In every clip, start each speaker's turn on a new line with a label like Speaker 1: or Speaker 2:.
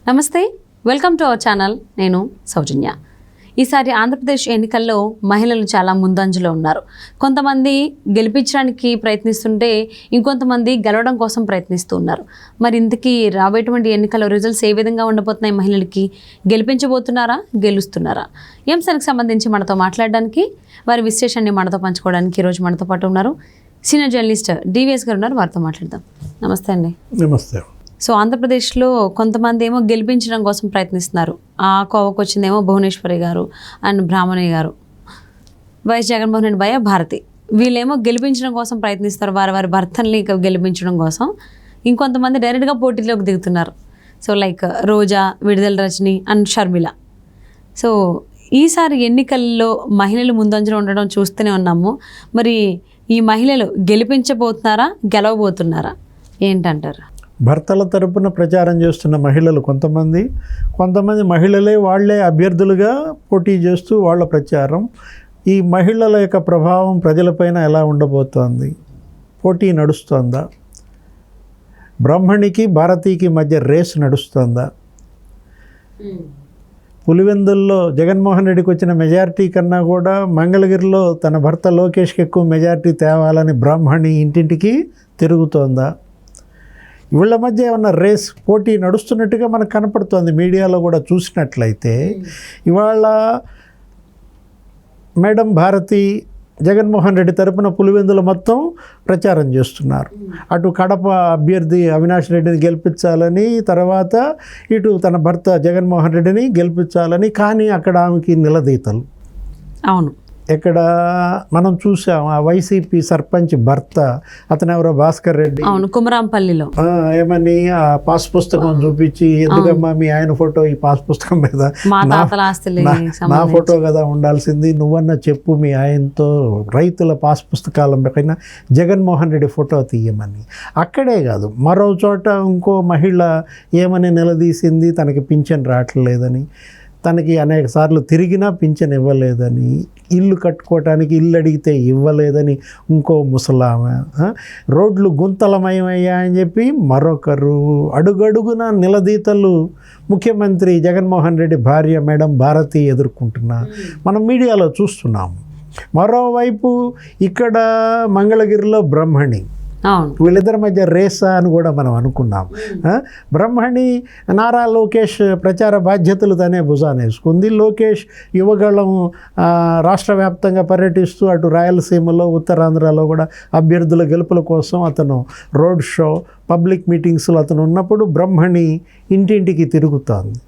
Speaker 1: నమస్తే, welcome to our channel. నేను సౌజన్య. ఈసారి ఆంధ్రప్రదేశ్ ఎన్నికల్లో మహిళలు చాలా ముందంజలో ఉన్నారు. కొంతమంది గెలిపించడానికి ప్రయత్నిస్తుంటే ఇంకొంతమంది గెలవడం కోసం ప్రయత్నిస్తూ ఉన్నారు. మరి ఇంతకీ రాబోయేటువంటి ఎన్నికల్లో రిజల్ట్స్ ఏ విధంగా ఉండబోతున్నాయి? మహిళలకి గెలిపించబోతున్నారా, గెలుస్తున్నారా? ఈ అంశానికి సంబంధించి మనతో మాట్లాడడానికి, వారి విశ్లేషణని మనతో పంచుకోవడానికి ఈరోజు మనతో పాటు ఉన్నారు సీనియర్ జర్నలిస్ట్ డివిఎస్ గారు ఉన్నారు. వారితో మాట్లాడదాం. నమస్తే అండి.
Speaker 2: నమస్తే.
Speaker 1: సో ఆంధ్రప్రదేశ్లో కొంతమంది ఏమో గెలిపించడం కోసం ప్రయత్నిస్తున్నారు. ఆ కోవకు వచ్చిందేమో భువనేశ్వరి గారు అండ్ బ్రాహ్మణి గారు, వైఎస్ జగన్మోహన్ రెడ్డి భయ భారతి. వీళ్ళేమో గెలిపించడం కోసం ప్రయత్నిస్తారు, వారి భర్తల్ని గెలిపించడం కోసం. ఇంకొంతమంది డైరెక్ట్గా పోటీలోకి దిగుతున్నారు. సో లైక్ రోజా, విడుదల రజని అండ్ షర్మిల. సో ఈసారి ఎన్నికల్లో మహిళలు ముందంజలో ఉండడం చూస్తూనే ఉన్నాము. మరి ఈ మహిళలు గెలిపించబోతున్నారా, గెలవబోతున్నారా, ఏంటంటారు?
Speaker 2: భర్తల తరపున ప్రచారం చేస్తున్న మహిళలు కొంతమంది మహిళలే వాళ్లే అభ్యర్థులుగా పోటీ చేస్తూ వాళ్ళ ప్రచారం. ఈ మహిళల యొక్క ప్రభావం ప్రజలపైన ఎలా ఉండబోతోంది? పోటీ నడుస్తోందా? బ్రాహ్మణికి భారతీకి మధ్య రేస్ నడుస్తోందా? పులివెందుల్లో జగన్మోహన్ రెడ్డికి వచ్చిన మెజారిటీ కన్నా కూడా మంగళగిరిలో తన భర్త లోకేష్కి ఎక్కువ మెజారిటీ తేవాలని బ్రాహ్మణి ఇంటింటికి తిరుగుతోందా? వీళ్ళ మధ్య ఏమన్నా రేస్, పోటీ నడుస్తున్నట్టుగా మనకు కనపడుతోంది. మీడియాలో కూడా చూసినట్లయితే ఇవాళ మేడం భారతి జగన్మోహన్ రెడ్డి తరపున పులివెందుల మొత్తం ప్రచారం చేస్తున్నారు. అటు కడప అభ్యర్థి అవినాష్ రెడ్డిని గెలిపించాలని, తర్వాత ఇటు తన భర్త జగన్మోహన్ రెడ్డిని గెలిపించాలని. కానీ అక్కడ ఆమెకి నిలదీతలు.
Speaker 1: అవును,
Speaker 2: ఇక్కడ మనం చూసాం ఆ వైసీపీ సర్పంచ్ భర్త, అతను ఎవరో భాస్కర్ రెడ్డి,
Speaker 1: అవును, కుమరాంపల్లిలో
Speaker 2: ఏమని ఆ పాస్ పుస్తకం చూపించి, ఎందుకమ్మా మీ ఆయన ఫోటో ఈ పాస్ పుస్తకం మీద, నా ఫోటో కదా ఉండాల్సింది, నువ్వన్నా చెప్పు మీ ఆయనతో రైతుల పాస్ పుస్తకాల పైన జగన్మోహన్ రెడ్డి ఫోటో తీయమని. అక్కడే కాదు, మరో చోట ఇంకో మహిళ ఏమని నిలదీసింది, తనకి పింఛన్ రావట్లేదని, తనకి అనేక సార్లు తిరిగినా పింఛన్ ఇవ్వలేదని, ఇల్లు కట్టుకోవటానికి ఇల్లు అడిగితే ఇవ్వలేదని ఇంకో ముసలామె, రోడ్లు గుంతలమయమయ్యా అని చెప్పి మరొకరు, అడుగడుగున నిలదీతలు ముఖ్యమంత్రి జగన్మోహన్ రెడ్డి భార్య మేడం భారతి ఎదుర్కొంటున్నా మనం మీడియాలో చూస్తున్నాము. మరోవైపు ఇక్కడ మంగళగిరిలో బ్రాహ్మణి, వీళ్ళిద్దరి మధ్య రేసా అని కూడా మనం అనుకున్నాం. బ్రహ్మణి నారా లోకేష్ ప్రచార బాధ్యతలు తనే భుజాన వేసుకుంది. లోకేష్ యువగళం రాష్ట్ర వ్యాప్తంగా పర్యటిస్తూ అటు రాయలసీమలో, ఉత్తరాంధ్రలో కూడా అభ్యర్థుల గెలుపుల కోసం అతను రోడ్ షో, పబ్లిక్ మీటింగ్స్లో అతను ఉన్నప్పుడు బ్రహ్మణి ఇంటింటికి తిరుగుతోంది.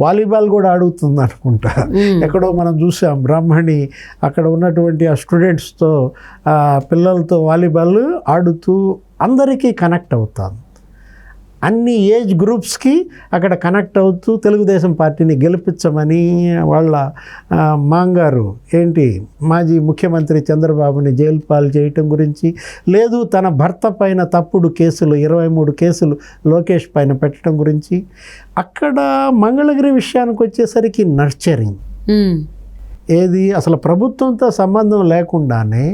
Speaker 2: వాలీబాల్ కూడా ఆడుతుంది అనుకుంటా. ఎక్కడో మనం చూసాం బ్రాహ్మణి అక్కడ ఉన్నటువంటి ఆ స్టూడెంట్స్తో, పిల్లలతో వాలీబాల్ ఆడుతూ అందరికీ కనెక్ట్ అవుతాం. అన్ని ఏజ్ గ్రూప్స్కి అక్కడ కనెక్ట్ అవుతూ తెలుగుదేశం పార్టీని గెలిపించమని వాళ్ళ మాంగారు మాజీ ముఖ్యమంత్రి చంద్రబాబుని జైలు పాలు చేయటం గురించి, లేదు తన భర్త పైన తప్పుడు కేసులు 23 కేసులు లోకేష్ పైన పెట్టడం గురించి. అక్కడ మంగళగిరి విషయానికి వచ్చేసరికి నర్చరింగ్ ఏది, అసలు ప్రభుత్వంతో సంబంధం లేకుండానే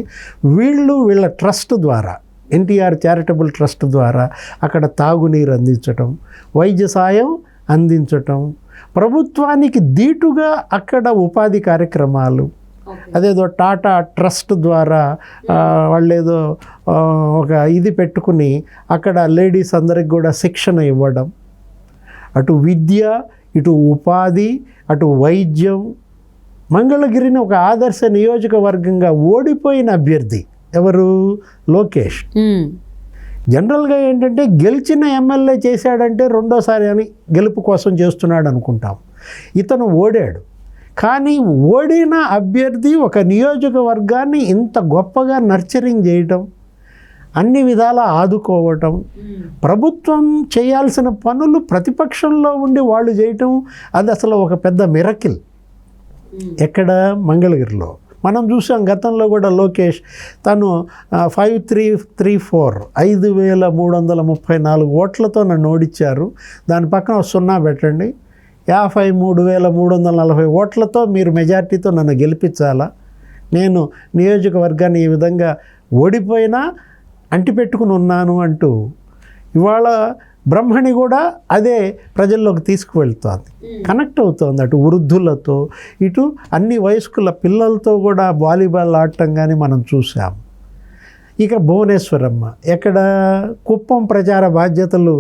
Speaker 2: వీళ్ళ ట్రస్ట్ ద్వారా, ఎన్టీఆర్ చారిటబుల్ ట్రస్ట్ ద్వారా అక్కడ తాగునీరు అందించటం, వైద్య సాయం అందించటం, ప్రభుత్వానికి దీటుగా అక్కడ ఉపాధి కార్యక్రమాలు, అదేదో టాటా ట్రస్ట్ ద్వారా వాళ్ళేదో ఒక ఇది పెట్టుకుని అక్కడ లేడీస్ అందరికి కూడా శిక్షణ ఇవ్వడం, అటు విద్య, ఇటు ఉపాధి, అటు వైద్యం. మంగళగిరిని ఒక ఆదర్శ నియోజకవర్గంగా ఓడిపోయిన అభ్యర్థి ఎవరు? లోకేష్. జనరల్గా ఏంటంటే గెలిచిన ఎమ్మెల్యే చేశాడంటే రెండోసారి అని గెలుపు కోసం చేస్తున్నాడు అనుకుంటాం. ఇతను ఓడాడు, కానీ ఓడిన అభ్యర్థి ఒక నియోజకవర్గాన్ని ఇంత గొప్పగా నర్చరింగ్ చేయటం, అన్ని విధాలా ఆదుకోవటం, ప్రభుత్వం చేయాల్సిన పనులు ప్రతిపక్షంలో ఉండి వాళ్ళు చేయటం, అది అసలు ఒక పెద్ద మిరకిల్. ఎక్కడ? మంగళగిరిలో. మనం చూసాం గతంలో కూడా లోకేష్ తను 5334 5334 ఓట్లతో నన్ను ఓడించారు, దాని పక్కన 0 పెట్టండి, 53,340 ఓట్లతో మీరు మెజార్టీతో నన్ను గెలిపించాలా, నేను నియోజకవర్గాన్ని ఈ విధంగా ఓడిపోయినా అంటిపెట్టుకుని ఉన్నాను అంటూ ఇవాళ బ్రహ్మణి కూడా అదే ప్రజల్లోకి తీసుకువెళ్తోంది, కనెక్ట్ అవుతోంది. అటు వృద్ధులతో ఇటు అన్ని వయస్కుల పిల్లలతో కూడా వాలీబాల్ ఆడటం కానీ మనం చూసాం. ఇక భువనేశ్వరమ్మ ఎక్కడ కుప్పం ప్రచార బాధ్యతలు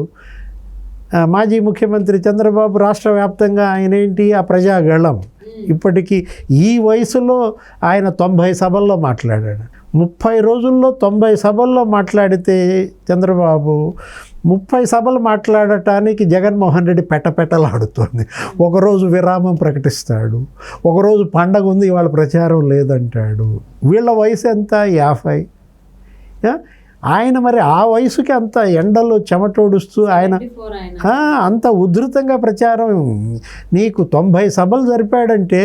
Speaker 2: మాజీ ముఖ్యమంత్రి చంద్రబాబు రాష్ట్ర వ్యాప్తంగా ఆయన ఏంటి ఆ ప్రజాగళం. ఇప్పటికీ ఈ వయసులో ఆయన 90 సభల్లో మాట్లాడాడు. 30 రోజుల్లో 90 సభల్లో మాట్లాడితే చంద్రబాబు 30 సభలు మాట్లాడటానికి జగన్మోహన్ రెడ్డి పెట్టలాడుతోంది. ఒకరోజు విరామం ప్రకటిస్తాడు, ఒకరోజు పండగ ఉంది ఇవాళ ప్రచారం లేదంటాడు. వీళ్ళ వయసు ఎంత? 50. ఆయన మరి ఆ వయసుకి అంత ఎండలో చెమటోడుస్తూ ఆయన అంత ఉధృతంగా ప్రచారం. నీకు 90 సభలు జరిపాడంటే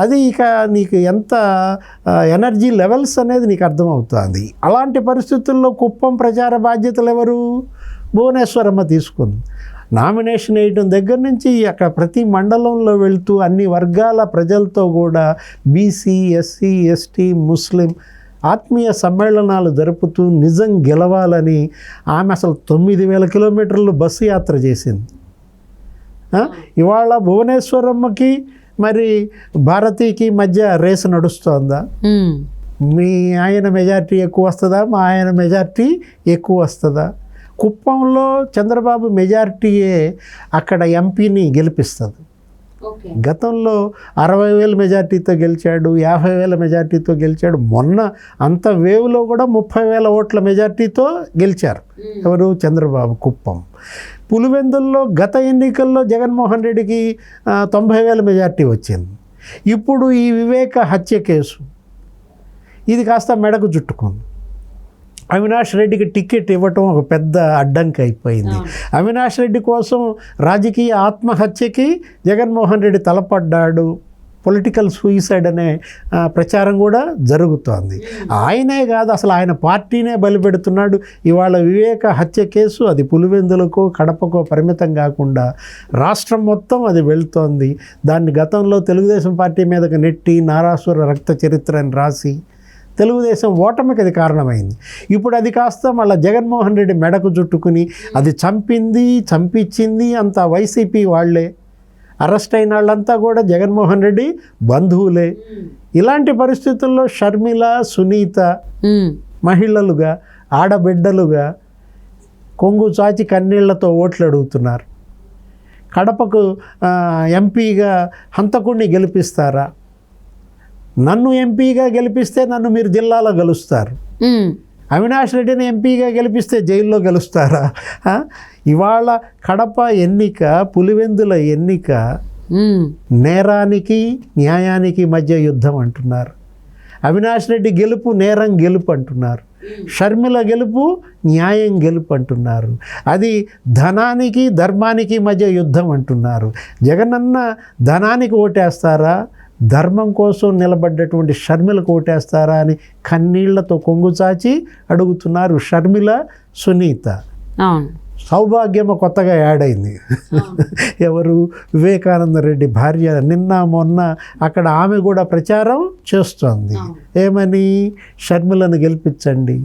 Speaker 2: అది ఇక నీకు ఎంత ఎనర్జీ లెవెల్స్ అనేది నీకు అర్థమవుతుంది. అలాంటి పరిస్థితుల్లో కుప్పం ప్రచార బాధ్యతలు ఎవరు? భువనేశ్వరమ్మ తీసుకుంది. నామినేషన్ వేయడం దగ్గర నుంచి అక్కడ ప్రతి మండలంలో వెళ్తూ అన్ని వర్గాల ప్రజలతో కూడా బీసీ, ఎస్సీ, ఎస్టీ, ముస్లిం ఆత్మీయ సమ్మేళనాలు జరుపుతూ నిజం గెలవాలని ఆమె అసలు 9,000 కిలోమీటర్లు బస్సు యాత్ర చేసింది. ఇవాళ భువనేశ్వరమ్మకి మరి భారతీకి మధ్య రేసు నడుస్తోందా? మీ ఆయన మెజార్టీ ఎక్కువ వస్తుందా, మా ఆయన మెజార్టీ ఎక్కువ వస్తుందా? కుప్పంలో చంద్రబాబు మెజార్టీయే అక్కడ ఎంపీని గెలిపిస్తుంది. గతంలో 60,000 మెజార్టీతో గెలిచాడు, 50,000 మెజార్టీతో గెలిచాడు. మొన్న అంత వేవ్లో కూడా 30,000 ఓట్ల మెజార్టీతో గెలిచారు. ఎవరు? చంద్రబాబు. కుప్పం. పులివెందుల్లో గత ఎన్నికల్లో జగన్మోహన్ రెడ్డికి 90,000 మెజార్టీ వచ్చింది. ఇప్పుడు ఈ వివేక హత్య కేసు ఇది కాస్త మెడకు చుట్టుకుంది. అవినాష్ రెడ్డికి టికెట్ ఇవ్వటం ఒక పెద్ద అడ్డంకి అయిపోయింది. అవినాష్ రెడ్డి కోసం రాజకీయ ఆత్మహత్యకి జగన్మోహన్ రెడ్డి తలపడ్డాడు. పొలిటికల్ సూయిసైడ్ అనే ప్రచారం కూడా జరుగుతోంది. ఆయనే కాదు అసలు ఆయన పార్టీనే బలిపెడుతున్నాడు. ఇవాళ వివేక హత్య కేసు అది పులివెందులకో కడపకో పరిమితం కాకుండా రాష్ట్రం మొత్తం అది వెళ్తోంది. దాన్ని గతంలో తెలుగుదేశం పార్టీ మీదకి నెట్టి నారాసుర రక్త చరిత్ర అని రాసి తెలుగుదేశం ఓటమికి అది కారణమైంది. ఇప్పుడు అది కాస్త మళ్ళీ జగన్మోహన్ రెడ్డి మెడకు చుట్టుకుని అది చంపించింది అంతా వైసీపీ వాళ్లే, అరెస్ట్ అయిన వాళ్ళంతా కూడా జగన్మోహన్ రెడ్డి బంధువులే. ఇలాంటి పరిస్థితుల్లో షర్మిల, సునీత మహిళలుగా, ఆడబిడ్డలుగా కొంగు చాచి కన్నీళ్లతో ఓట్లు అడుగుతున్నారు. కడపకు ఎంపీగా హంతకుడిని గెలిపిస్తారా? నన్ను ఎంపీగా గెలిపిస్తే నన్ను మీరు జిల్లాలో గెలుస్తారు, అవినాష్ రెడ్డిని ఎంపీగా గెలిపిస్తే జైల్లో గెలుస్తారా? ఇవాళ కడప ఎన్నిక, పులివెందుల ఎన్నిక నేరానికి న్యాయానికి మధ్య యుద్ధం అంటున్నారు. అవినాష్ రెడ్డి గెలుపు నేరం గెలుపు అంటున్నారు, షర్మిల గెలుపు న్యాయం గెలుపు అంటున్నారు. అది ధనానికి ధర్మానికి మధ్య యుద్ధం అంటున్నారు. జగనన్న ధనానికి ఓటేస్తారా, ధర్మం కోసం నిలబడ్డటువంటి షర్మిలకు ఓటేస్తారా అని కన్నీళ్లతో కొంగు చాచి అడుగుతున్నారు షర్మిల, సునీత. సౌభాగ్యమ కొత్తగా యాడ్ అయింది. ఎవరు? వివేకానంద రెడ్డి భార్య. నిన్న మొన్న అక్కడ ఆమె కూడా ప్రచారం చేస్తోంది. ఏమని? షర్మిలను గెలిపించండి,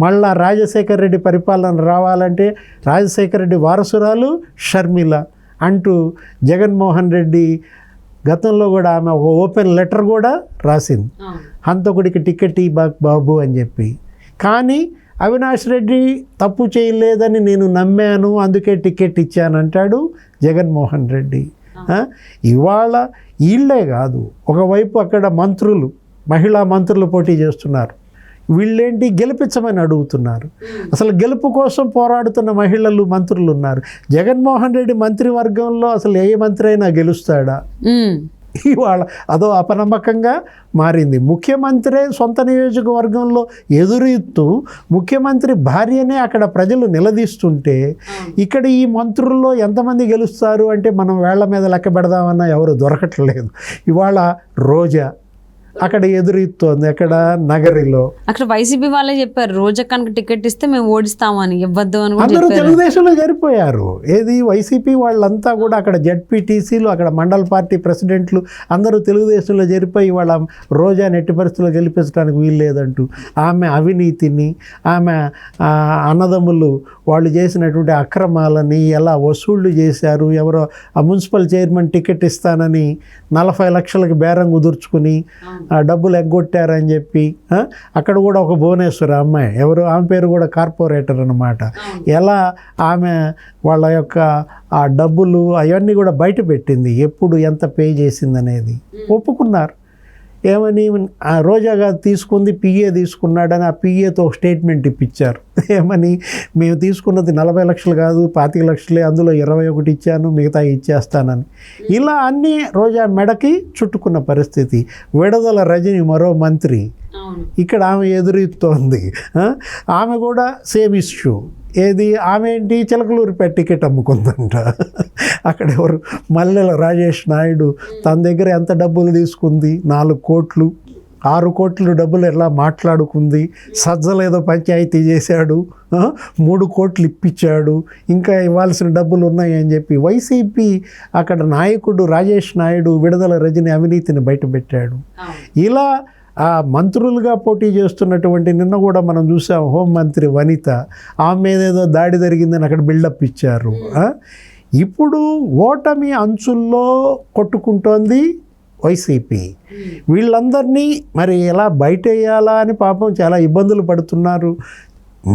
Speaker 2: మళ్ళా రాజశేఖర రెడ్డి పరిపాలన రావాలంటే రాజశేఖర రెడ్డి వారసురాలు షర్మిల అంటూ జగన్మోహన్ రెడ్డి గతంలో కూడా ఆమె ఒక ఓపెన్ లెటర్ కూడా రాసింది, హంతకుడికి టికెట్ బాబు అని చెప్పి. కానీ అవినాష్ రెడ్డి తప్పు చేయలేదని నేను నమ్మాను, అందుకే టికెట్ ఇచ్చానంటాడు జగన్మోహన్ రెడ్డి. ఇవాళ వీళ్ళే కాదు, ఒకవైపు అక్కడ మంత్రులు, మహిళా మంత్రులు పోటీ చేస్తున్నారు. వీళ్ళేంటి? గెలిపించమని అడుగుతున్నారు. అసలు గెలుపు కోసం పోరాడుతున్న మహిళలు, మంత్రులు ఉన్నారు. జగన్మోహన్ రెడ్డి మంత్రివర్గంలో అసలు ఏ మంత్రి అయినా గెలుస్తాడా? ఇవాళ అదో అపనమ్మకంగా మారింది. ముఖ్యమంత్రే సొంత నియోజకవర్గంలో ఎదురీస్తూ ముఖ్యమంత్రి భార్యనే అక్కడ ప్రజలు నిలదీస్తుంటే ఇక్కడ ఈ మంత్రుల్లో ఎంతమంది గెలుస్తారు అంటే మనం వేళ్ల మీద లెక్క పెడదామన్నా ఎవరు దొరకట్లేదు. ఇవాళ రోజా అక్కడ ఎదురుతోంది, అక్కడ నగరిలో.
Speaker 1: అక్కడ వైసీపీ వాళ్ళే చెప్పారు రోజక్కనికి టికెట్ ఇస్తే మేము ఓడిస్తామని, ఇవ్వద్దు అని కూడా
Speaker 2: అందరూ
Speaker 1: చెప్పారు.
Speaker 2: తెలుగుదేశంలో జరిపోయారు. ఏది వైసీపీ వాళ్ళంతా కూడా అక్కడ జడ్పీటీసీలు, అక్కడ మండల పార్టీ ప్రెసిడెంట్లు అందరూ తెలుగుదేశంలో జరిపోయి వాళ్ళ రోజాని ఎట్టి పరిస్థితుల్లో గెలిపించడానికి వీలు లేదంటూ ఆమె అవినీతిని, ఆమె అన్నదమ్ములు వాళ్ళు చేసినటువంటి అక్రమాలని ఎలా వసూళ్లు చేశారు, ఎవరో ఆ మున్సిపల్ చైర్మన్ టికెట్ ఇస్తానని 40 లక్షలకి బేరం కుదుర్చుకుని డబ్బులు ఎగ్గొట్టారని చెప్పి, అక్కడ కూడా ఒక భువనేశ్వరి అమ్మాయి ఎవరు, ఆమె పేరు కూడా కార్పొరేటర్ అన్నమాట, ఎలా ఆమె వాళ్ళ యొక్క ఆ డబ్బులు అవన్నీ కూడా బయట పెట్టింది, ఎప్పుడు ఎంత పే చేసిందనేది ఒప్పుకున్నారు. ఏమని ఆ రోజాగా తీసుకుంది పిఏ తీసుకున్నాడని ఆ పిఏతో ఒక స్టేట్మెంట్ ఇప్పించారు. ఏమని, మేము తీసుకున్నది 40 లక్షలు కాదు 25 లక్షలే, అందులో 21 ఇచ్చాను, మిగతా ఇచ్చేస్తానని. ఇలా అన్నీ రోజా మెడకి చుట్టుకున్న పరిస్థితి. విడుదల రజని మరో మంత్రి, ఇక్కడ ఆమె ఎదురుతోంది. ఆమె కూడా సేమ్ ఇష్యూ. ఏది, ఆమె ఏంటి, చిలకలూరిపేట టికెట్ అమ్ముకుందంట. అక్కడ ఎవరు, మల్లెల రాజేష్ నాయుడు తన దగ్గర ఎంత డబ్బులు తీసుకుంది, 4 కోట్లు 6 కోట్లు డబ్బులు ఎలా మాట్లాడుకుంది, సజ్జలేదో పంచాయతీ చేశాడు, 3 కోట్లు ఇప్పించాడు, ఇంకా ఇవ్వాల్సిన డబ్బులు ఉన్నాయి అని చెప్పి వైసీపీ అక్కడ నాయకుడు రాజేష్ నాయుడు విడుదల రజని అవినీతిని బయటపెట్టాడు. ఇలా ఆ మంత్రులుగా పోటీ చేస్తున్నటువంటి నిన్న కూడా మనం చూసాం, హోంమంత్రి వనిత, ఆమె మీద ఏదో దాడి జరిగిందని అక్కడ బిల్డప్ ఇచ్చారు. ఇప్పుడు ఓటమి అంచుల్లో కొట్టుకుంటోంది వైసీపీ. వీళ్ళందరినీ మరి ఎలా బయట వేయాలా అని పాపం చాలా ఇబ్బందులు పడుతున్నారు.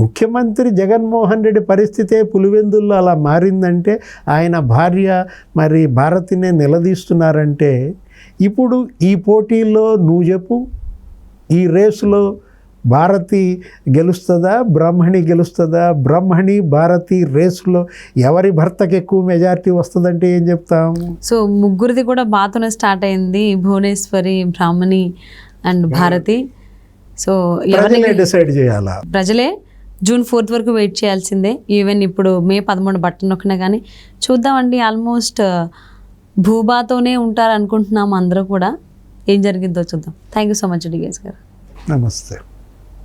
Speaker 2: ముఖ్యమంత్రి జగన్మోహన్ రెడ్డి పరిస్థితే పులివెందుల్లో అలా మారిందంటే, ఆయన భార్య మరి భారతినే నిలదీస్తున్నారంటే, ఇప్పుడు ఈ పోటీల్లో నువ్వు చెప్పు, ఈ రేసులో భారతి గెలుస్తుందా, బ్రహ్మణి గెలుస్తుందా? బ్రహ్మణి భారతి రేసులో ఎవరి భర్తకి ఎక్కువ మెజారిటీ వస్తుందంటే ఏం చెప్తాం?
Speaker 1: సో ముగ్గురిది కూడా బాతోనే స్టార్ట్ అయింది, భువనేశ్వరి, బ్రాహ్మణి అండ్ భారతి. సో
Speaker 2: ప్రజలే డిసైడ్ చేయాలా,
Speaker 1: ప్రజలే జూన్ 4 వరకు వెయిట్ చేయాల్సిందే. ఈవెన్ ఇప్పుడు మే 13 బట్టన్ నొక్కినా కానీ చూద్దామండి. ఆల్మోస్ట్ భూబాతోనే ఉంటారు అనుకుంటున్నాము అందరూ కూడా. ఏం జరిగిద్దో చూద్దాం. థ్యాంక్ యూ సో మచ్ డిగేష్ గారు.
Speaker 2: నమస్తే.